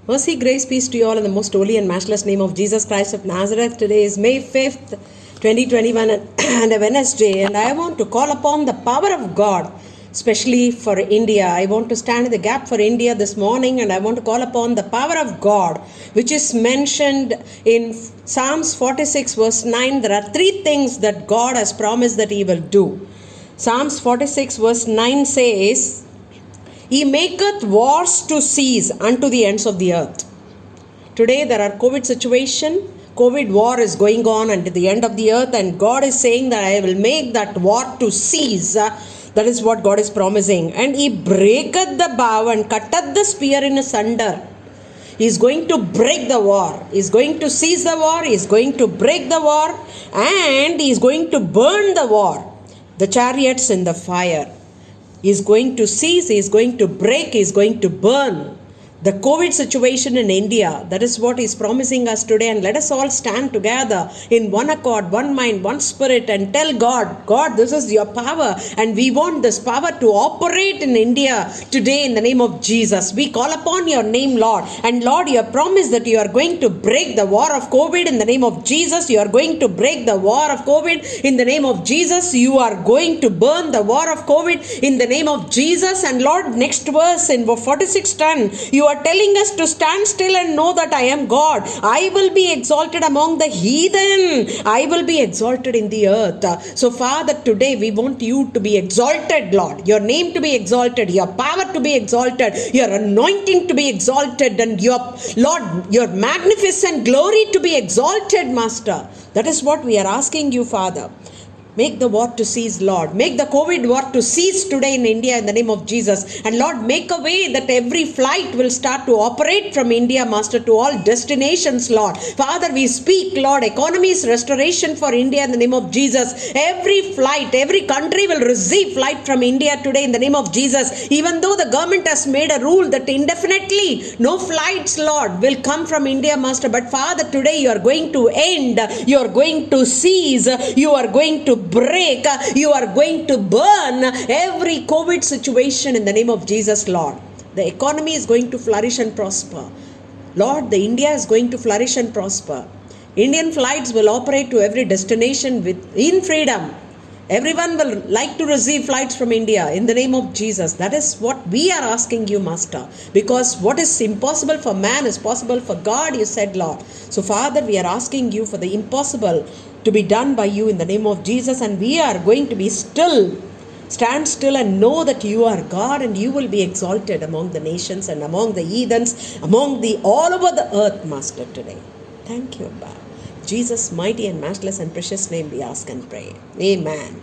Mercy, grace, peace to you all in the most holy and matchless name of Jesus Christ of Nazareth. Today is May 5th, 2021 and a Wednesday, and I want to call upon the power of God, especially for India. I want to stand in the gap for India this morning, and I want to call upon the power of God, which is mentioned in Psalms 46 verse 9. There are three things that God has promised that He will do. Psalms 46 verse 9 says, He maketh wars to cease unto the ends of the earth. Today there are COVID situation. COVID war is going on unto the end of the earth, and God is saying that I will make that war to cease. That is what God is promising. And He breaketh the bow and cutteth the spear in asunder. He is going to break the war. He is going to cease the war. He is going to break the war. And He is going to burn the war. The chariots in the fire. He is going to cease, He is going to break, He is going to burn. The COVID situation in India, that is what He is promising us today. And let us all stand together in one accord, one mind, one spirit, and tell God, God, this is your power, and we want this power to operate in India today in the name of Jesus. We call upon your name, Lord. And Lord, you have promised that you are going to break the war of COVID in the name of Jesus. You are going to break the war of COVID in the name of Jesus. You are going to burn the war of COVID in the name of Jesus. And Lord, next verse in 46:10, you are telling us to stand still and know that I am God. I will be exalted among the heathen. I will be exalted in the earth. So Father, today we want you to be exalted, Lord. Your name to be exalted, your power to be exalted, your anointing to be exalted, and your, Lord, your magnificent glory to be exalted, Master. That is what we are asking you, Father. Make the war to cease, Lord. Make the COVID war to cease today in India in the name of Jesus. And Lord, make a way that every flight will start to operate from India, Master, to all destinations, Lord. Father, we speak, Lord, economy's restoration for India in the name of Jesus. Every flight, every country will receive flight from India today in the name of Jesus. Even though the government has made a rule that indefinitely no flights, Lord, will come from India, Master. But Father, today you are going to end, you are going to cease, you are going to break, you are going to burn every COVID situation in the name of Jesus, Lord. The economy is going to flourish and prosper. Lord, the India is going to flourish and prosper. Indian flights will operate to every destination in freedom. Everyone will like to receive flights from India in the name of Jesus. That is what we are asking you, Master. Because what is impossible for man is possible for God, you said, Lord. So Father, we are asking you for the impossible to be done by you in the name of Jesus. And we are going to be still. Stand still and know that you are God, and you will be exalted among the nations and among the heathens, among the all over the earth, Master, today. Thank you, Abba. Jesus' mighty and matchless and precious name we ask and pray. Amen.